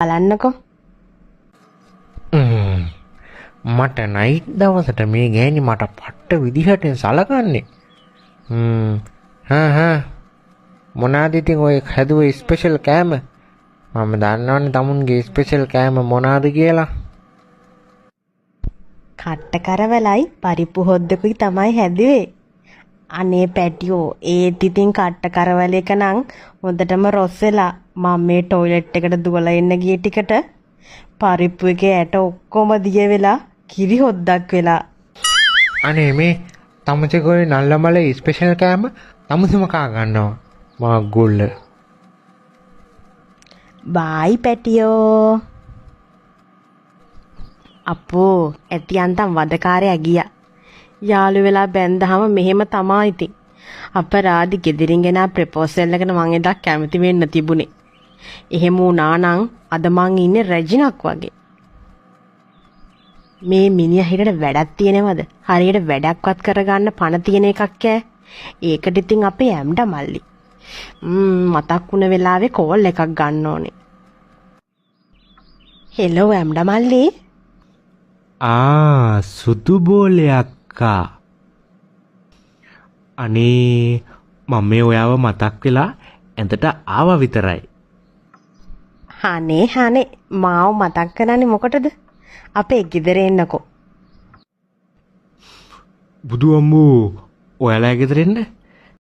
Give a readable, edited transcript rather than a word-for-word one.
බලන්නකෝ. මට නයිට් දවසට මේ ගෑණි මට පට්ට විදිහට සලකන්නේ. මොනවාද ඉතින් ඔය හැදුවේ ස්පෙෂල් කෑම? මම දන්නවනේ තමුන්ගේ ස්පෙෂල් කෑම මොනවාද කියලා. කට්ට කරවලයි පරිප්පු හොද්දකුයි තමයි හැදුවේ. අනේ පැටියෝ ඒත් ඉතින් කට්ට කරවල එක නම් හොඳටම රොස් වෙලා මම මේ টয়ලට් එකට දුවලා එන්න ගිය ටිකට පරිප්පු එකේ ඇට ඔක්කොම දිය වෙලා කිරි හොද්දක් වෙලා. අනේ මේ තමුසේකෝයි නල්ලමලේ ස්පෙෂල් කෑම තමුසේම කා ගන්නවා. මා ගොල්ල. බායි පැටියෝ. අපෝ ඇතියන්තම් වදකාරයා ගියා. යාළු වෙලා බැන්දහම මෙහෙම තමයි ඉතින්. අපරාදි ගෙදරින් ගෙනා ප්‍රොපෝසල් එකට මං එදා කැමති වෙන්න තිබුණේ. එහෙම වුණා නම් අද මං ඉන්නේ රැජිනක් වගේ. මේ මිනිහා හිරට වැඩක් තියෙනවද? හරියට වැඩක්වත් කරගන්න පණ තියෙන එකක් ඈ. ඒකට ඉතින් අපේ ඇම්ඩ මල්ලි. මතක් වුණ වෙලාවේ කෝල් එකක් ගන්න ඕනේ. හෙලෝ ඇම්ඩ මල්ලි. සුදු බෝලේ අක්කා. අනේ මම මේ ඔයාව මතක් වෙලා ඇඳට ආවා විතරයි. හනේ මාව මතක් කරන්නේ මොකටද? අපේ ගෙදර එන්නකෝ. බුදු අම්මෝ ඔයාලා ගෙදර එන්න?